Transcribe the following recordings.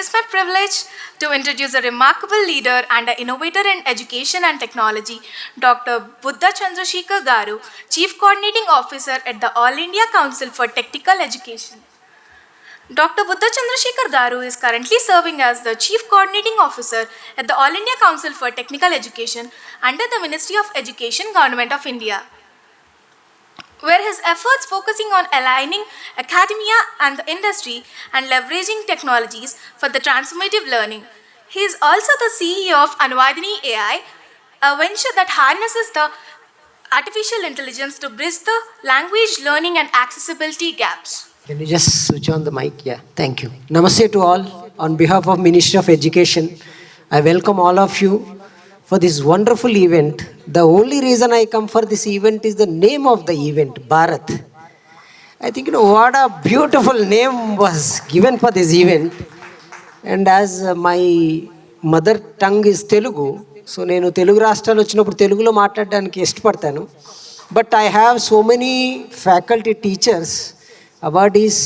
is my privilege to introduce a remarkable leader and an innovator in education and technology, Dr. Buddha Chandrasekhar Garu, Chief Coordinating Officer at the All India Council for Technical Education. Dr. Buddha Chandrasekhar Garu is currently serving as the Chief Coordinating Officer at the All India Council for Technical Education under the Ministry of Education, Government of India, where his efforts focusing on aligning academia and the industry and leveraging technologies for the transformative learning. He is also the CEO of Anuvadini AI, a venture that harnesses the artificial intelligence to bridge the language learning and accessibility gaps. Can you just switch on the mic? Yeah, thank you. Namaste to all. On behalf of Ministry of Education, I welcome all of you for this wonderful event. The only reason I come for this event is the name of the event, Bharat. I think, what a beautiful name was given for this event. And as my mother tongue is Telugu, so నేను తెలుగు రాష్ట్రాలు వచ్చినప్పుడు తెలుగులో మాట్లాడడానికి ఇష్టపడతాను. But I have so many faculty teachers, awardees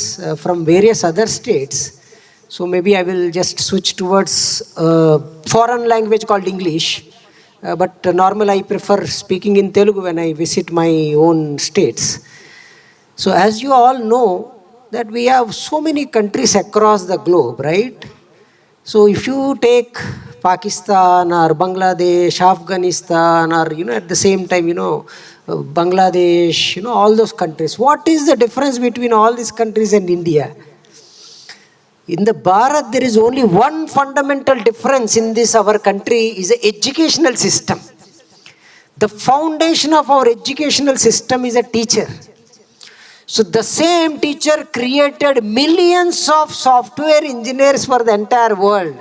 from various other states. So maybe I will just switch towards foreign language called English. But normally I prefer speaking in Telugu when I visit my own states. So as you all know that we have so many countries across the globe, right? So if you take Pakistan or Bangladesh, Afghanistan, or at the same time Bangladesh, all those countries, what is the difference between all these countries and India? In the Bharat, there is only one fundamental difference in this our country is the educational system. The foundation of our educational system is a teacher. So the same teacher created millions of software engineers for the entire world,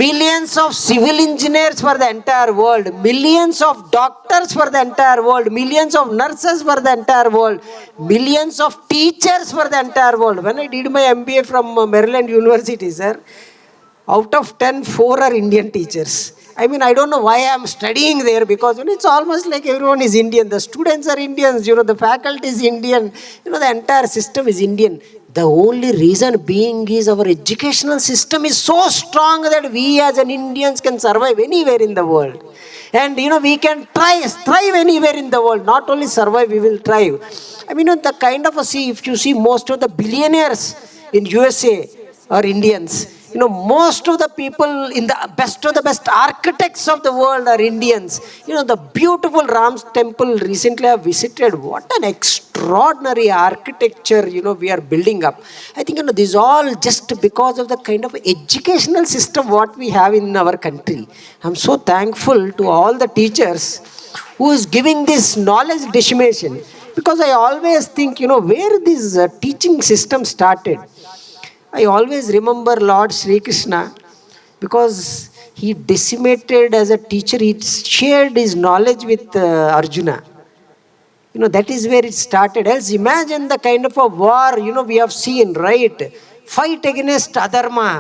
millions of civil engineers for the entire world, millions of doctors for the entire world, millions of nurses for the entire world, millions of teachers for the entire world. When I did my MBA from Maryland University, sir, out of 10, 4 are Indian teachers. I mean, I don't know why I'm studying there, because it's almost like everyone is Indian. The students are Indians, the faculty is Indian, the entire system is Indian. The only reason being is our educational system is so strong that we as an Indians can survive anywhere in the world. And we can thrive anywhere in the world. Not only survive, we will thrive. I mean, the kind of if you see most of the billionaires in USA are Indians. Most of the people in the best of the best architects of the world are Indians. The beautiful Ram's temple recently I visited. What an extraordinary architecture, we are building up. I think, this is all just because of the kind of educational system what we have in our country. I'm so thankful to all the teachers who is giving this knowledge dissemination. Because I always think, where this teaching system started. I always remember Lord Sri Krishna, because he decimated as a teacher, he shared his knowledge with Arjuna. That is where it started. Else imagine the kind of a war, we have seen, right? Fight against adharma.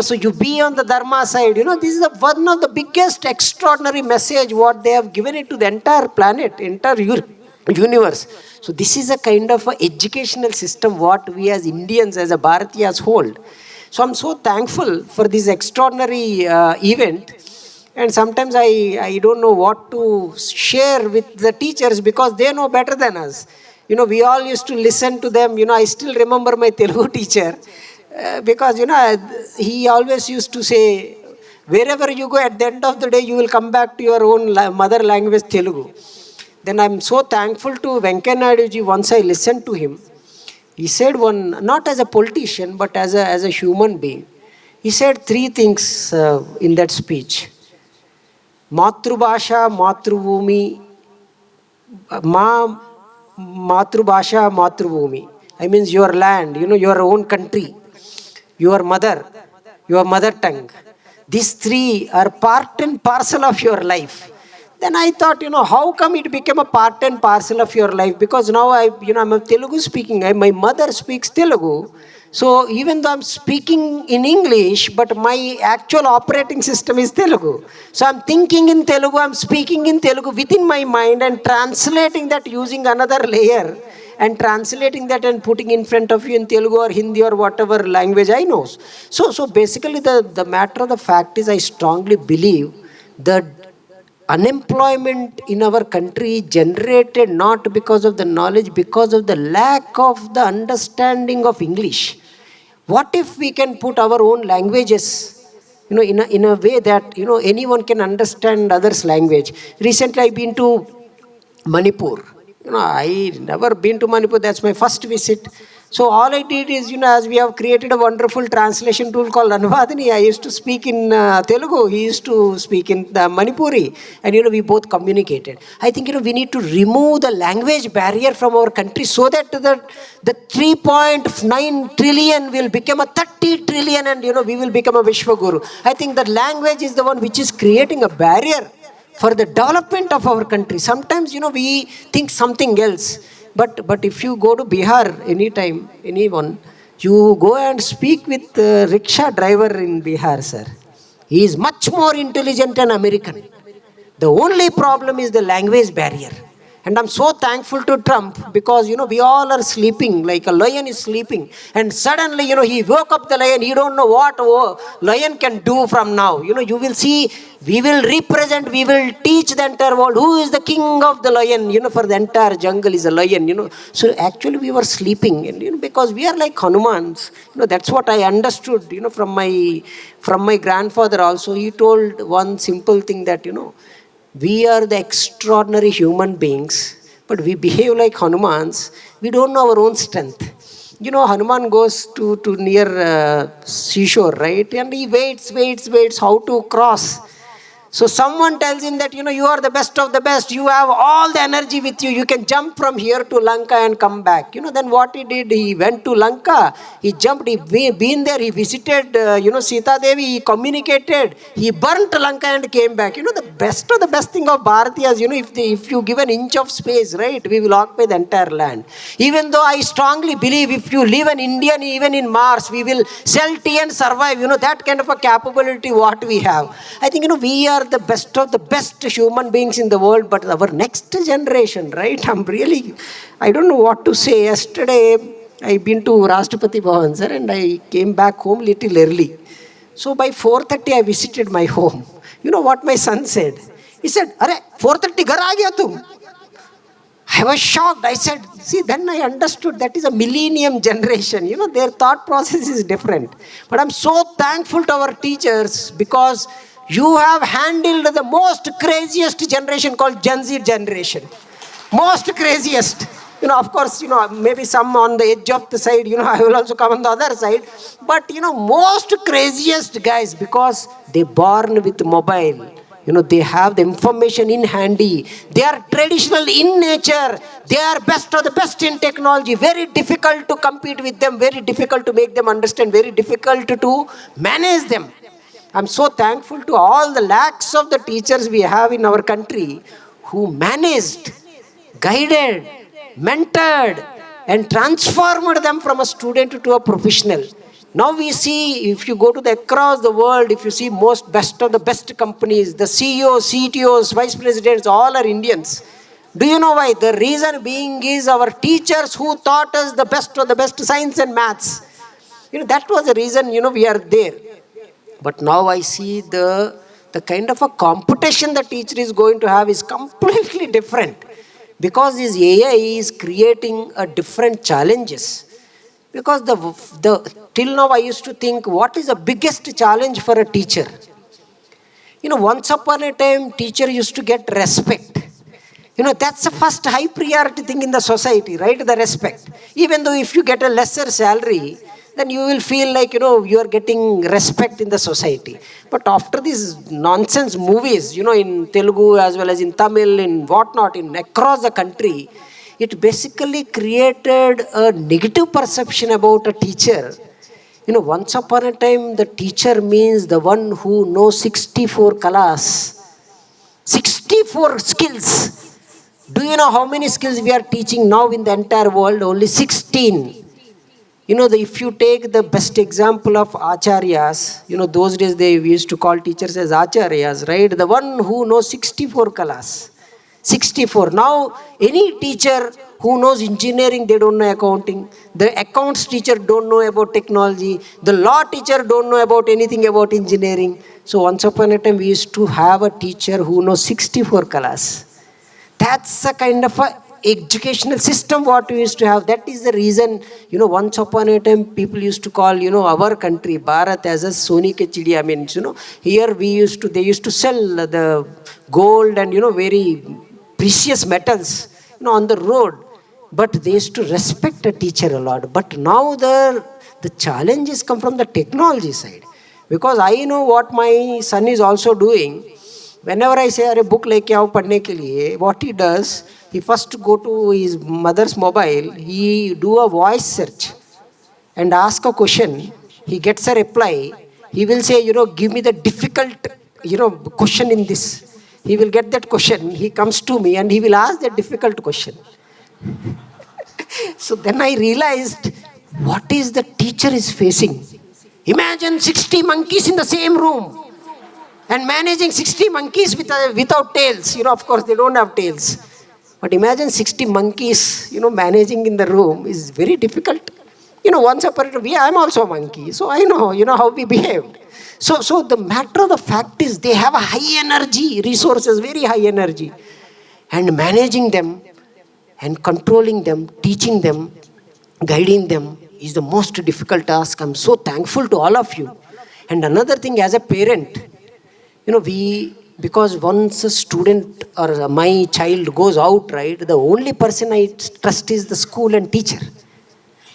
So you be on the dharma side. This is one of the biggest extraordinary message what they have given it to the entire planet, entire universe. So this is a kind of a educational system what we as Indians, as a Bharatiyas hold. So I'm so thankful for this extraordinary event. And sometimes I don't know what to share with the teachers, because they know better than us. We all used to listen to them. I still remember my Telugu teacher, because he always used to say, wherever you go, at the end of the day you will come back to your own mother language, Telugu. Then I'm so thankful to Venkaiah Naidu ji. Once I listened to him, he said one, not as a politician, but as a human being. He said 3 things in that speech. Matrubhasha, Matrubhumi, Matrubhasha, Matrubhumi. I means your land, your own country, your mother, your mother tongue. These 3 are part and parcel of your life. Then I thought, how come it became a part and parcel of your life? Because now I'm a Telugu speaking. My mother speaks Telugu. So even though I'm speaking in English, but my actual operating system is Telugu. So I'm thinking in Telugu, I'm speaking in Telugu within my mind and translating that using another layer. and translating that and putting in front of you in Telugu or Hindi or whatever language I know. So basically the matter of the fact is I strongly believe that unemployment in our country generated not because of the knowledge, because of the lack of the understanding of English. What if we can put our own languages, in a way that anyone can understand others language? Recently I've been to Manipur. I never been to Manipur. That's my first visit. So all I did is, as we have created a wonderful translation tool called Anuvadini, I used to speak in Telugu. He used to speak in the Manipuri, and we both communicated. I think we need to remove the language barrier from our country so that the 3.9 trillion will become a 30 trillion, and we will become a Vishwaguru. I think that language is the one which is creating a barrier for the development of our country. Sometimes, we think something else. But if you go to Bihar anytime, anyone, you go and speak with the rickshaw driver in Bihar, sir. He is much more intelligent and American. The only problem is the language barrier. And I'm so thankful to Trump because, we all are sleeping like a lion is sleeping. And suddenly, he woke up the lion. You don't know what lion can do from now. You will see, we will represent, we will teach the entire world who is the king of the lion. For the entire jungle is a lion. So actually we were sleeping. And, because we are like Hanumans. That's what I understood, from my grandfather also. He told one simple thing that, we are the extraordinary human beings, but we behave like Hanumans. We don't know our own strength. Hanuman goes to near seashore, right? And he waits how to cross. So someone tells him that, you are the best of the best. You have all the energy with you. You can jump from here to Lanka and come back. Then what he did, he went to Lanka. He jumped, been there. He visited, Sita Devi. He communicated. He burnt Lanka and came back. The best of the best thing of Bharatiyas, if you give an inch of space, right, we will occupy the entire land. Even though I strongly believe if you live an Indian, even in Mars, we will sell tea and survive. That kind of a capability what we have. I think, we are the best of the best human beings in the world, but our next generation, right? I don't know what to say. Yesterday, I've been to Rashtrapati Bhavan, sir, and I came back home little early. So by 4:30, I visited my home. You know what my son said? He said, "Arey, 4:30 ghar aa gaya tu?" I was shocked. I said, see, then I understood that is a millennium generation. Their thought process is different. But I'm so thankful to our teachers because you have handled the most craziest generation called Gen Z generation. Most craziest. Of course, maybe some on the edge of the side, I will also come on the other side. But, most craziest guys because they born with mobile. They have the information in handy. They are traditional in nature. They are best of the best in technology. Very difficult to compete with them. Very difficult to make them understand. Very difficult to manage them. I'm so thankful to all the lakhs of the teachers we have in our country who managed, guided, mentored, and transformed them from a student to a professional. Now we see, if you go to across the world, if you see most best of the best companies, the CEOs, CTOs, vice presidents, all are Indians. Do you know why? The reason being is our teachers who taught us the best of the best science and maths. That was the reason, we are there. But now I see the kind of a competition the teacher is going to have is completely different. Because this AI is creating a different challenges. Because till now I used to think, what is the biggest challenge for a teacher? Once upon a time, teacher used to get respect. That's the first high priority thing in the society, right? The respect. Even though if you get a lesser salary, then you will feel like, you are getting respect in the society. But after these nonsense movies, in Telugu as well as in Tamil, in whatnot, across the country, it basically created a negative perception about a teacher. Once upon a time, the teacher means the one who knows 64 kalas, 64 skills. Do you know how many skills we are teaching now in the entire world? Only 16. If you take the best example of acharyas, those days we used to call teachers as acharyas, right? The one who knows 64 kalas. 64. Now, any teacher Who knows engineering, they don't know accounting. The accounts teacher don't know about technology. The law teacher don't know about anything about engineering. So once upon a time, we used to have a teacher who knows 64 colors. That's the kind of a educational system what we used to have. That is the reason, once upon a time people used to call, our country Bharat as a Soni ke chidiya. Means, here they used to sell the gold and, very precious metals, on the road. But they used to respect a teacher a lot. But now the challenges come from the technology side. Because I know what my son is also doing. Whenever I say, अरे book लेके आओ पढ़ने के लिए, what he does, he first go to his mother's mobile, he do a voice search and ask a question. He gets a reply. He will say, give me the difficult, question in this. He will get that question. He comes to me and he will ask that difficult question. So then I realized what is the teacher is facing. Imagine 60 monkeys in the same room. And managing 60 monkeys without tails. Of course, they don't have tails. But imagine 60 monkeys, managing in the room is very difficult. Once upon a time, I'm also a monkey. So I know, how we behaved. So the matter of the fact is they have a high energy, resources, very high energy. And managing them and controlling them, teaching them, guiding them is the most difficult task. I'm so thankful to all of you. And another thing, as a parent, because once a student or my child goes out, right, the only person I trust is the school and teacher.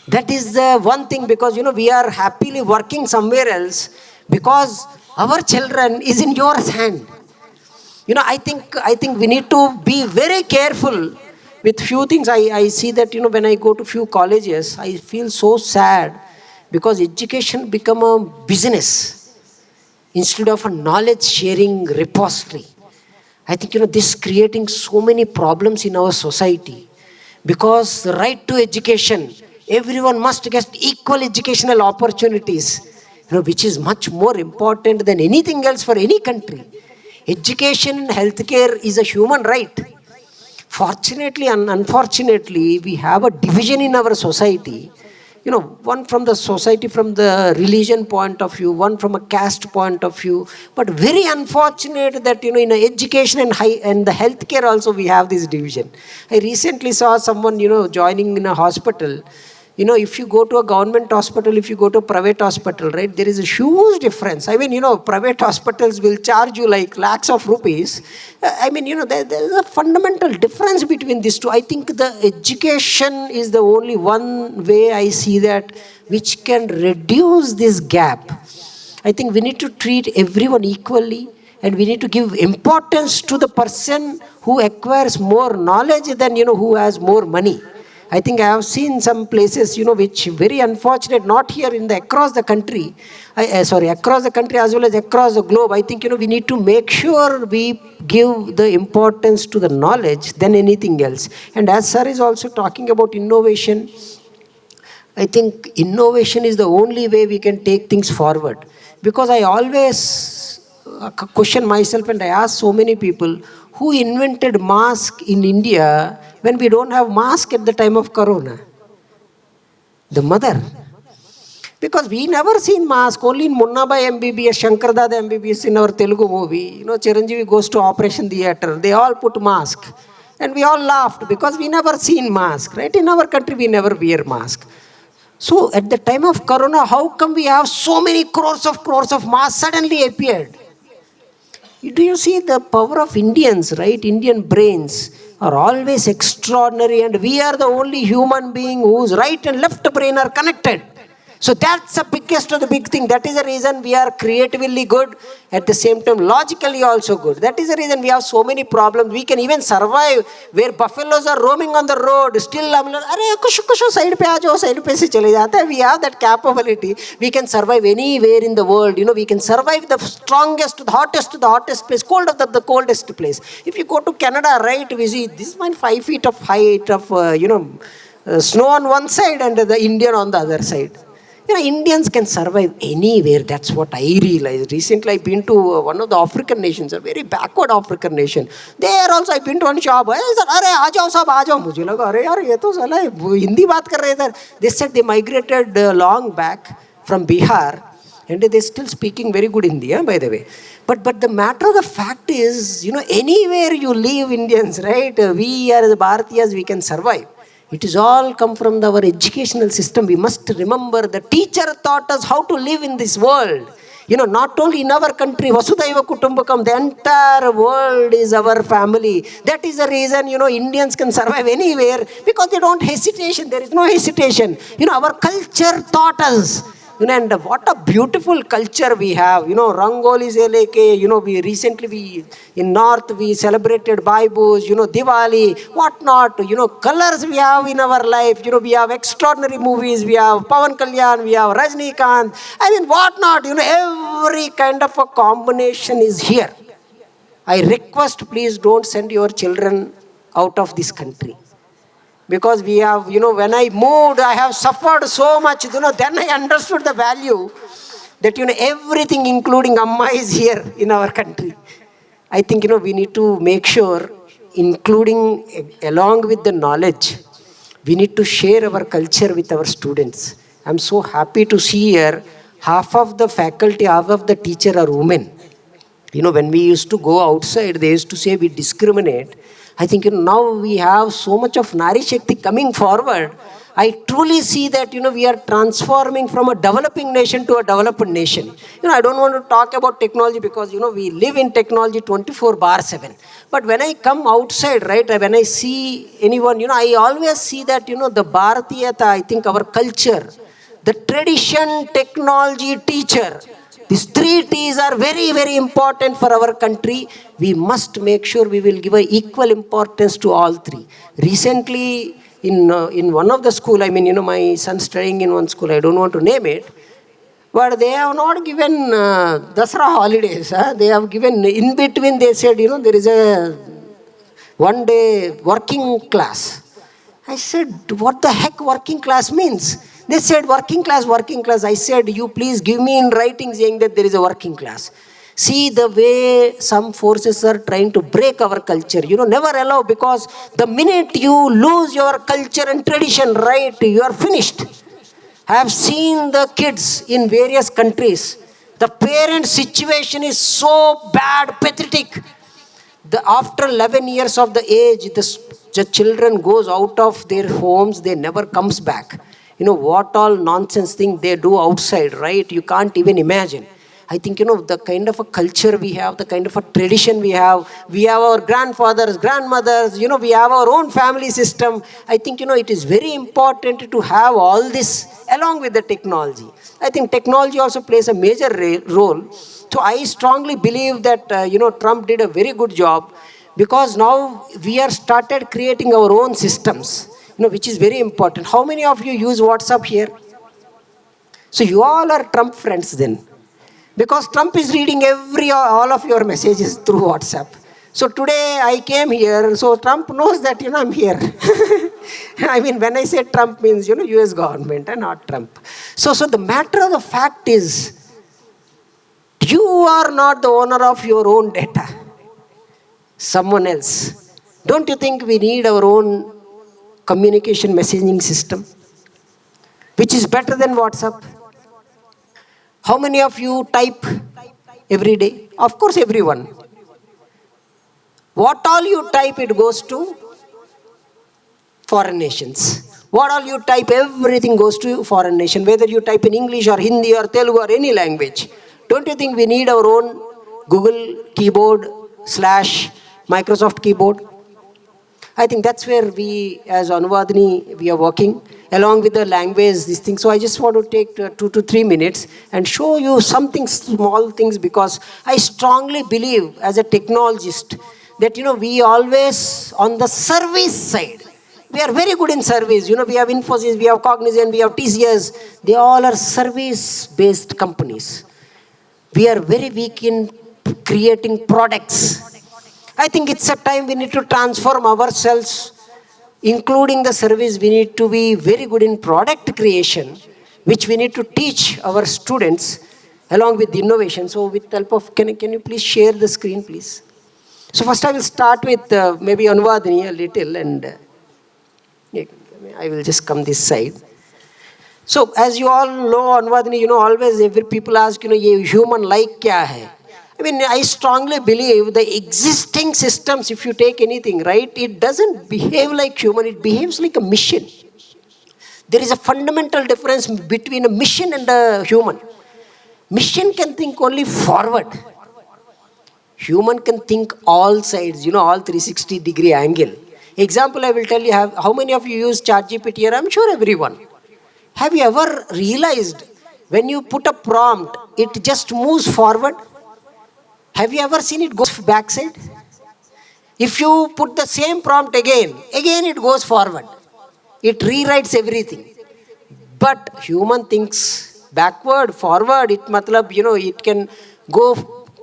That is the one thing, because, we are happily working somewhere else because our children is in your hand. I think we need to be very careful with few things. I see that, when I go to few colleges, I feel so sad because education become a business instead of a knowledge sharing repository. I think, this creating so many problems in our society, because the right to education, everyone must get equal educational opportunities, which is much more important than anything else for any country. Education and healthcare is a human right. Fortunately and unfortunately, we have a division in our society. One from the society, from the religion point of view, one from a caste point of view. But very unfortunate that, in education and the healthcare also we have this division. I recently saw someone, joining in a hospital. If you go to a government hospital, if you go to a private hospital, right, there is a huge difference. I mean, private hospitals will charge you like lakhs of rupees. I mean, there is a fundamental difference between these two. I think the education is the only one way I see that which can reduce this gap. I think we need to treat everyone equally, and we need to give importance to the person who acquires more knowledge than, who has more money. I think I have seen some places, which very unfortunate, not here in the across the country, across the country as well as across the globe. I think, we need to make sure we give the importance to the knowledge than anything else. And as sir is also talking about innovation, I think innovation is the only way we can take things forward. Because I always question myself, and I ask so many people, who invented mask in India when we don't have mask at the time of Corona? The mother. Because we never seen mask, only in Munnabai MBBS, Shankardada MBBS in our Telugu movie. Chiranjeevi goes to operation theatre, they all put mask. And we all laughed because we never seen mask, right? In our country, we never wear mask. So at the time of Corona, how come we have so many crores of masks suddenly appeared? Do you see the power of Indians, right? Indian brains are always extraordinary, and we are the only human being whose right and left brain are connected. So that's the biggest of the big thing. That is the reason we are creatively good, at the same time logically also good. That is the reason we have so many problems. We can even survive where buffaloes are roaming on the road. Still, side pe aa jao, side pe se chale jata hai. We have that capability. We can survive anywhere in the world. We can survive the strongest, the hottest place, cold of the coldest place. If you go to Canada, right, we see this one 5 feet of height of, snow on one side and the Indian on the other side. Indians can survive anywhere. That's what I realized. Recently, I've been to one of the African nations, a very backward African nation. There also, I've been to one shop. "Hey, sir, अरे आ जाओ सब आ जाओ." मुझे लगा अरे यार ये तो साला हिंदी बात कर रहे थे. They said they migrated long back from Bihar, and they're still speaking very good Hindi, by the way. But the matter of the fact is, anywhere you live, Indians, right? We are the Bharatiyas, we can survive. It is all come from our educational system. We must remember the teacher taught us how to live in this world. Not only in our country, Vasudhaiva Kutumbakam, the entire world is our family. That is the reason, Indians can survive anywhere because they don't hesitation. There is no hesitation. Our culture taught us. And what a beautiful culture we have. Rangoli se leke, we in North, we celebrated Baibus, Diwali, what not, colors we have in our life. We have extraordinary movies, we have Pawan Kalyan, we have Rajnikant. What not, every kind of a combination is here. I request, please don't send your children out of this country. Because we have, when I moved, I have suffered so much, then I understood the value that, everything including Amma is here in our country. I think, we need to make sure, including along with the knowledge, we need to share our culture with our students. I'm so happy to see here, half of the faculty, half of the teacher are women. When we used to go outside, they used to say we discriminate. I think now we have so much of Nari Shakti coming forward. I truly see that we are transforming from a developing nation to a developed nation. I don't want to talk about technology because we live in technology 24/7. But when I come outside, right, when I see anyone, I always see that the Bharatiyata, I think our culture, the tradition, technology, teacher. These three T's are very, very important for our country. We must make sure we will give a equal importance to all three. Recently, in one of the school, my son studying in one school, I don't want to name it, but they have not given Dasra holidays. They have given, in between, they said, there is a one day working class. I said, what the heck working class means? They said, working class, working class. I said, you please give me in writing saying that there is a working class. See the way some forces are trying to break our culture. Never allow, because the minute you lose your culture and tradition, right, you are finished. I have seen the kids in various countries. The parent situation is so bad, pathetic. After 11 years of the age, the children goes out of their homes, they never comes back. What all nonsense thing they do outside, right? You can't even imagine. I think, the kind of a culture we have, the kind of a tradition we have our grandfathers, grandmothers, we have our own family system. I think, it is very important to have all this along with the technology. I think technology also plays a major role. So I strongly believe that, Trump did a very good job, because now we are started creating our own systems, which is very important. How many of you use WhatsApp here? So you all are Trump friends then. Because Trump is reading all of your messages through WhatsApp. So today I came here, so Trump knows that, I'm here. When I say Trump means, US government and not Trump. So the matter of the fact is, you are not the owner of your own data. Someone else. Don't you think we need our own communication messaging system, which is better than WhatsApp? How many of you type every day? Of course, everyone. What all you type, it goes to foreign nations. What all you type, everything goes to foreign nation. Whether you type in English or Hindi or Telugu or any language. Don't you think we need our own Google keyboard / Microsoft keyboard? I think that's where we, as Anuvadini, we are working along with the language, this thing. So I just want to take 2 to 3 minutes and show you something, small things, because I strongly believe as a technologist that, we always on the service side. We are very good in service. We have Infosys, we have Cognizant, we have TCS. They all are service-based companies. We are very weak in creating products. I think it's a time we need to transform ourselves, including the service. We need to be very good in product creation. which we need to teach our students along with the innovation. So with the help of, can you please share the screen, please? So first I will start with maybe Anuvadini a little, and yeah, I will just come this side. So as you all know, Anuvadini, always every people ask, ye human like kya hai? I mean, I strongly believe the existing systems, if you take anything, right, it doesn't behave like human, it behaves like a machine. There is a fundamental difference between a machine and a human. Machine can think only forward. Human can think all sides, all 360-degree angle. Example, I will tell you, how many of you use ChatGPT here? I'm sure everyone. Have you ever realized when you put a prompt, it just moves forward? Have you ever seen it go backside? If you put the same prompt again it goes forward. It rewrites everything. But human thinks backward, forward. It matlab, it can go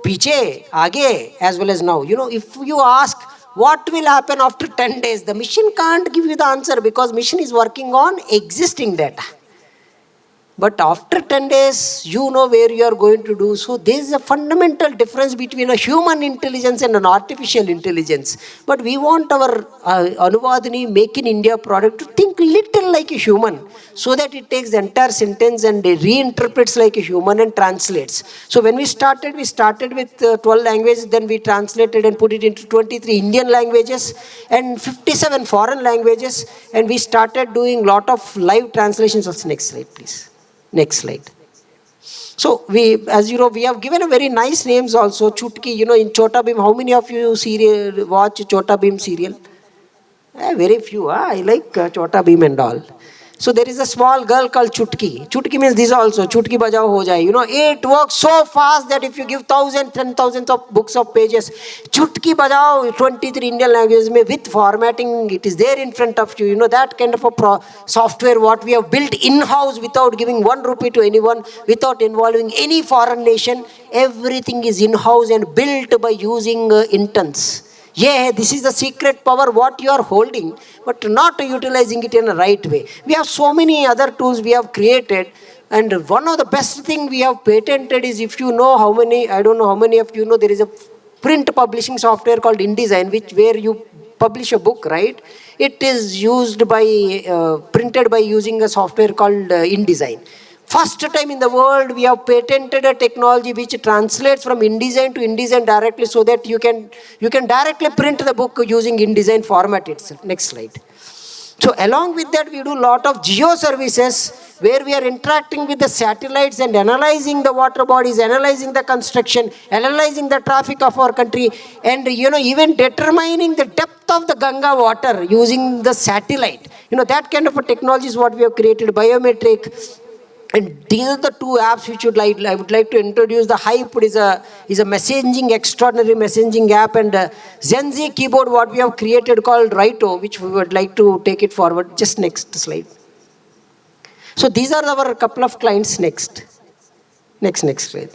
piche, aage, as well as now. If you ask what will happen after 10 days, the machine can't give you the answer because machine is working on existing data. But after 10 days, you know where you are going to do. So there is a fundamental difference between a human intelligence and an artificial intelligence. But we want our Anuvadini Make in India product to think little like a human, so that it takes the entire sentence and reinterprets like a human and translates. So when we started with 12 languages, then we translated and put it into 23 Indian languages and 57 foreign languages. And we started doing lot of live translations. Next slide, please. Next slide. So we, as you know, we have given a very nice names also. Chutki, in Chota Bheem, how many of you watch Chota Bheem serial? Very few. I like Chota Bheem and all. So there is a small girl called Chutki. Chutki means this also. Chutki bajao ho jaye. It works so fast that if you give 10,000 of books of pages, Chutki bajao 23 Indian languages with formatting, it is there in front of you. That kind of a software what we have built in-house without giving 1 rupee to anyone, without involving any foreign nation. Everything is in-house and built by using interns. Yeah, this is the secret power what you are holding, but not utilizing it in a right way. We have so many other tools we have created, and one of the best thing we have patented is, if you know how many, I don't know how many of you know, there is a print publishing software called InDesign, where you publish a book, right? It is used by, printed by using a software called InDesign. First time in the world, we have patented a technology which translates from InDesign to InDesign directly, so that you can directly print the book using InDesign format itself. Next slide. So along with that, we do a lot of geo services where we are interacting with the satellites and analyzing the water bodies, analyzing the construction, analyzing the traffic of our country, and even determining the depth of the Ganga water using the satellite. That kind of a technology is what we have created, biometric. And these are the two apps which I would like to introduce. The Hype is a messaging, extraordinary messaging app, and Gen Z keyboard what we have created called Raito, which we would like to take it forward. Just next slide. So these are our couple of clients. Next slide.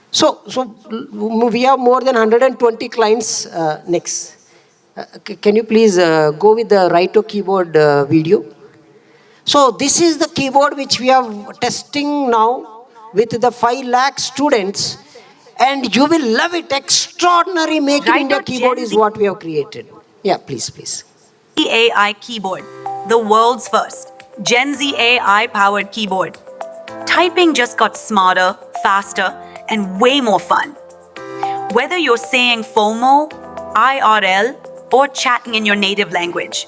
So we have more than 120 clients. Next. Can you please go with the Raito keyboard video? So this is the keyboard which we are testing now with the 5 lakh students, and you will love it. Extraordinary Make in India keyboard is what we have created. Yeah, please. AI keyboard, the world's first Gen Z AI powered keyboard. Typing just got smarter, faster, and way more fun. Whether you're saying FOMO, IRL, or chatting in your native language,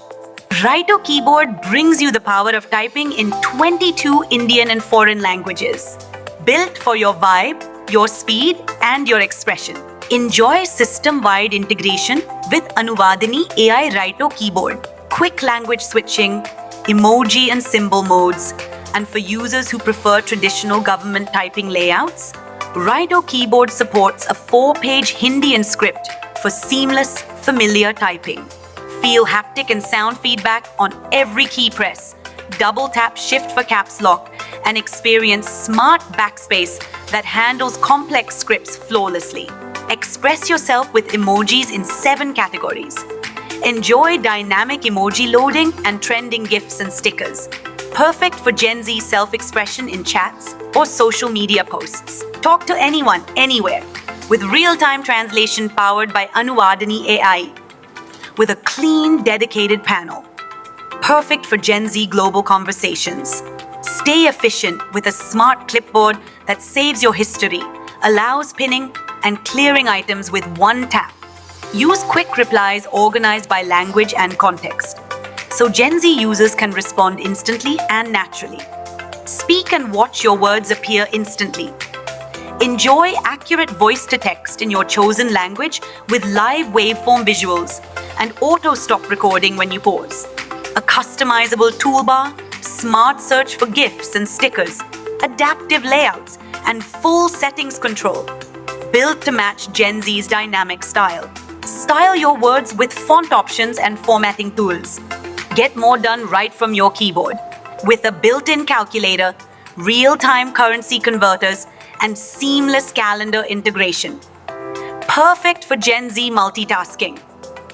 Raito keyboard brings you the power of typing in 22 Indian and foreign languages. Built for your vibe, your speed, and your expression. Enjoy system-wide integration with Anuvadini AI Raito keyboard. Quick language switching, emoji and symbol modes, and for users who prefer traditional government typing layouts, Raito keyboard supports a 4-page Hindi and script for seamless, familiar typing. Feel haptic and sound feedback on every key press. Double tap shift for caps lock and experience smart backspace that handles complex scripts flawlessly. Express yourself with emojis in 7 categories. Enjoy dynamic emoji loading and trending GIFs and stickers. Perfect for Gen Z self-expression in chats or social media posts. Talk to anyone, anywhere, with real-time translation powered by Anuvadani AI, with a clean, dedicated panel. Perfect for Gen Z global conversations. Stay efficient with a smart clipboard that saves your history, allows pinning and clearing items with one tap. Use quick replies organized by language and context, so Gen Z users can respond instantly and naturally. Speak and watch your words appear instantly. Enjoy accurate voice to text in your chosen language with live waveform visuals and auto stop recording when you pause. A customizable toolbar, smart search for GIFs and stickers, adaptive layouts, and full settings control, built to match Gen Z's dynamic style. Style your words with font options and formatting tools. Get more done right from your keyboard with a built-in calculator, real-time currency converters, and seamless calendar integration. Perfect for Gen Z multitasking.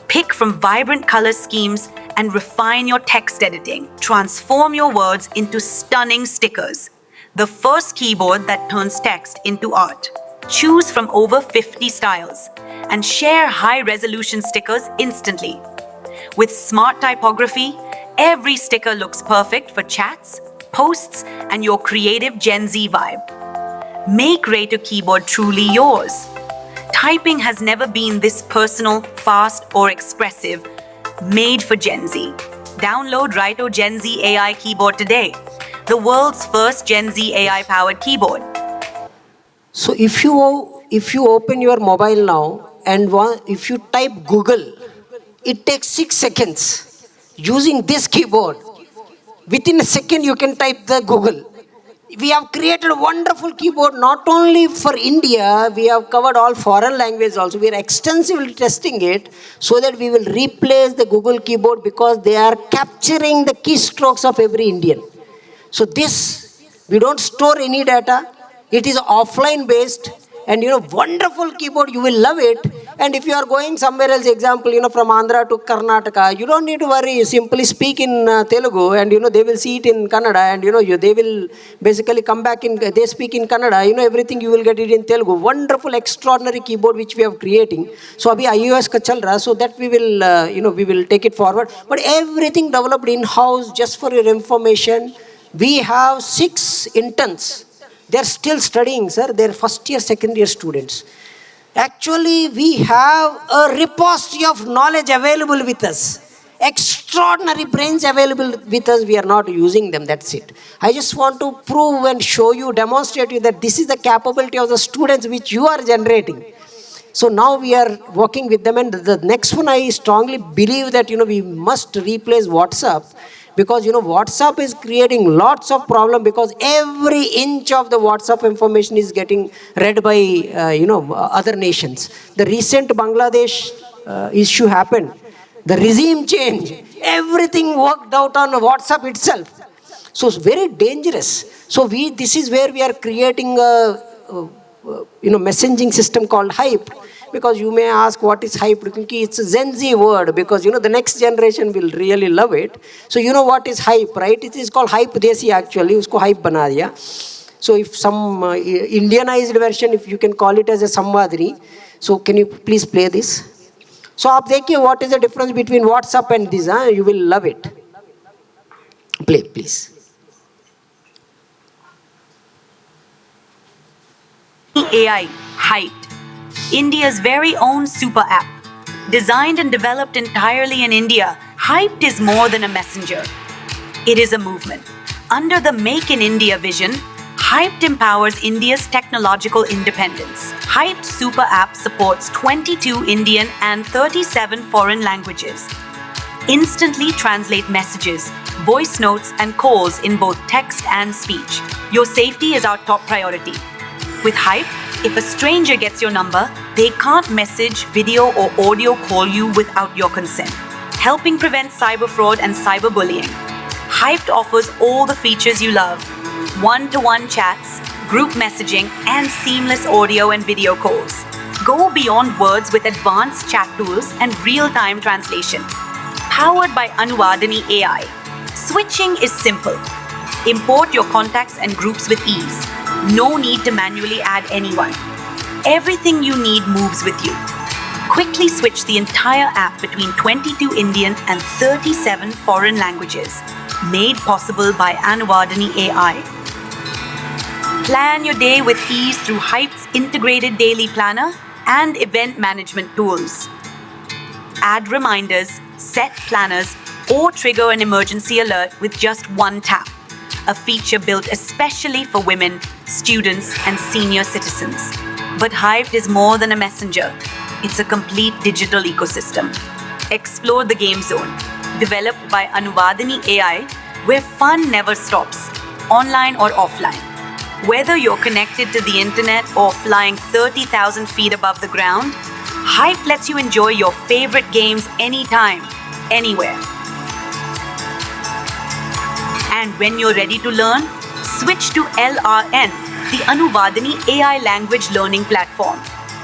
Pick from vibrant color schemes and refine your text editing. Transform your words into stunning stickers. The first keyboard that turns text into art. Choose from over 50 styles and share high-resolution stickers instantly. With smart typography, every sticker looks perfect for chats, posts, and your creative Gen Z vibe. Make Rato Keyboard truly yours. Typing has never been this personal, fast, or expressive. Made for Gen Z. Download Rato Gen Z AI Keyboard today, the world's first Gen Z AI-powered keyboard. So if you open your mobile now and if you type Google, it takes 6 seconds. Using this keyboard, within a second you can type the Google. We have created a wonderful keyboard not only for India, we have covered all foreign languages also. We are extensively testing it so that we will replace the Google keyboard because they are capturing the keystrokes of every Indian. So this, we don't store any data. It is offline based and wonderful keyboard, you will love it. And if you are going somewhere else, example, from Andhra to Karnataka, you don't need to worry. You simply speak in Telugu and they will see it in Kannada and they will basically come back they speak in Kannada, everything you will get it in Telugu. Wonderful, extraordinary keyboard which we are creating. So abhi iOS ka chal raha, so that we will, we will take it forward. But everything developed in-house, just for your information. We have 6 interns. They are still studying, sir. They are first year, second year students. Actually, we have a repository of knowledge available with us. Extraordinary brains available with us. We are not using them. That's it. I just want to prove and show you, demonstrate you that this is the capability of the students which you are generating. So now we are working with them. And the next one, I strongly believe that, we must replace WhatsApp. Because WhatsApp is creating lots of problem because every inch of the WhatsApp information is getting read by other nations. The recent Bangladesh issue happened. The regime change, everything worked out on WhatsApp itself. So it's very dangerous. So this is where we are creating a messaging system called Hype. Because you may ask what is hype? It's a Gen Z word because the next generation will really love it. So you know what is hype, right? It is called hype desi actually. Usko hype bana diya. So if some Indianized version, if you can call it as a Samvadri. So can you please play this? So aap dekhiye what is the difference between WhatsApp and this? You will love it. Play please. AI, Hyped, India's very own super app. Designed and developed entirely in India, Hyped is more than a messenger. It is a movement. Under the Make in India vision, Hyped empowers India's technological independence. Hyped super app supports 22 Indian and 37 foreign languages. Instantly translate messages, voice notes, and calls in both text and speech. Your safety is our top priority. With Hype, if a stranger gets your number, they can't message, video, or audio call you without your consent, helping prevent cyber fraud and cyberbullying. Hyped offers all the features you love: one-to-one chats, group messaging, and seamless audio and video calls. Go beyond words with advanced chat tools and real-time translation. Powered by Anuvadani AI. Switching is simple. Import your contacts and groups with ease. No need to manually add anyone. Everything you need moves with you. Quickly switch the entire app between 22 Indian and 37 foreign languages, made possible by Anuvadani AI. Plan your day with ease through Hype's integrated daily planner and event management tools. Add reminders, set planners, or trigger an emergency alert with just one tap. A feature built especially for women, students, and senior citizens. But Hype is more than a messenger. It's a complete digital ecosystem. Explore the game zone, developed by Anuvadani AI, where fun never stops, online or offline. Whether you're connected to the internet or flying 30,000 feet above the ground, Hype lets you enjoy your favorite games anytime, anywhere. And when you're ready to learn, switch to LRN, the Anuvadani AI language learning platform.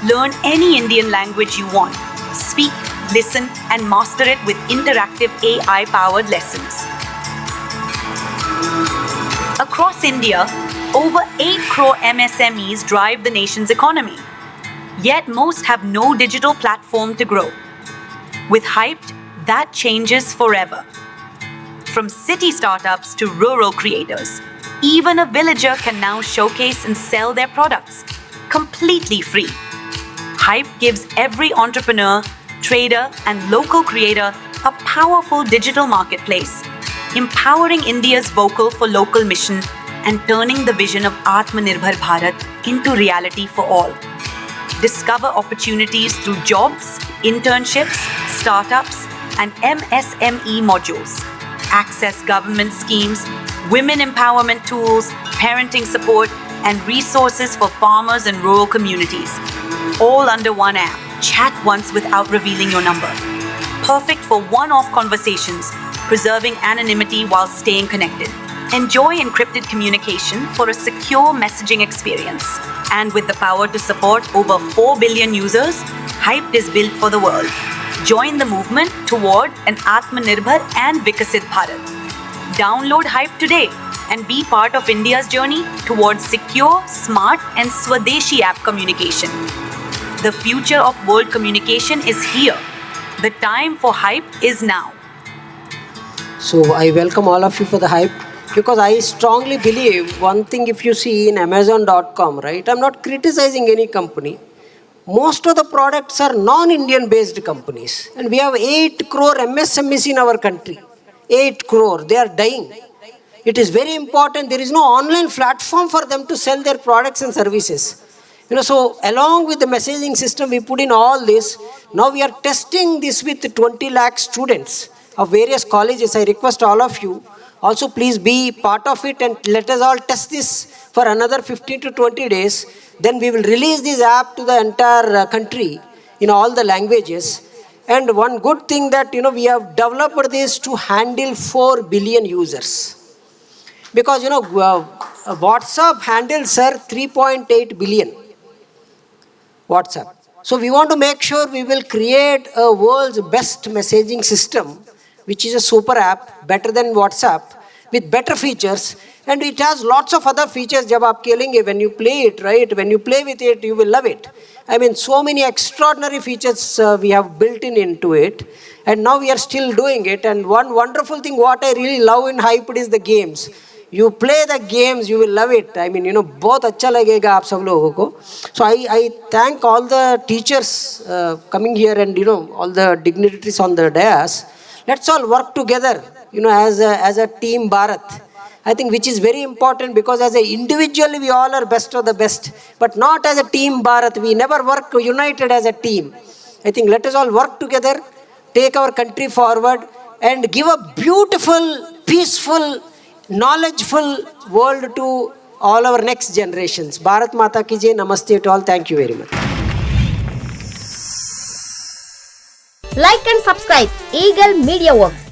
Learn any Indian language you want. Speak, listen, and master it with interactive AI-powered lessons. Across India, over 8 crore MSMEs drive the nation's economy. Yet most have no digital platform to grow. With Hyped, that changes forever. From city startups to rural creators, even a villager can now showcase and sell their products completely free. Hype gives every entrepreneur, trader, and local creator a powerful digital marketplace, empowering India's vocal for local mission and turning the vision of Atmanirbhar Bharat into reality for all. Discover opportunities through jobs, internships, startups, and MSME modules. Access government schemes, women empowerment tools, parenting support, and resources for farmers and rural communities. All under one app. Chat once without revealing your number. Perfect for one-off conversations, preserving anonymity while staying connected. Enjoy encrypted communication for a secure messaging experience. And with the power to support over 4 billion users, Hyped is built for the world. Join the movement toward an Atmanirbhar and Vikasit Bharat. Download Hype today and be part of India's journey towards secure, smart, and Swadeshi app communication. The future of world communication is here. The time for Hype is now. So I welcome all of you for the Hype, because I strongly believe one thing. If you see in Amazon.com, right, I'm not criticizing any company. Most of the products are non-Indian based companies, and we have 8 crore MSMEs in our country. 8 crore, they are dying. It is very important. There is no online platform for them to sell their products and services. So along with the messaging system, we put in all this. Now we are testing this with 20 lakh students of various colleges. I request all of you also, please be part of it, and let us all test this for another 15 to 20 days. Then we will release this app to the entire country in all the languages. And one good thing that we have developed this to handle 4 billion users. Because WhatsApp handles 3.8 billion. WhatsApp. So we want to make sure we will create a world's best messaging system, which is a super app, better than WhatsApp, with better features. And it has lots of other features. Jab aap khelenge, when you play it, right? When you play with it, you will love it. I mean, so many extraordinary features we have built into it. And now we are still doing it. And one wonderful thing, what I really love in Hyped is the games. You play the games, you will love it. I mean, बहुत अच्छा लगेगा आप सब लोगों को. So I thank all the teachers coming here, and all the dignitaries on the dais. Let's all work together, as a team Bharat. I think which is very important, because as an individual we all are best of the best, but not as a team Bharat. We never work united as a team. I think let us all work together, take our country forward, and give a beautiful, peaceful, knowledgeful world to all our next generations. Bharat Mata ki jai. Namaste to all. Thank you very much. Like and subscribe Eagle Media Works.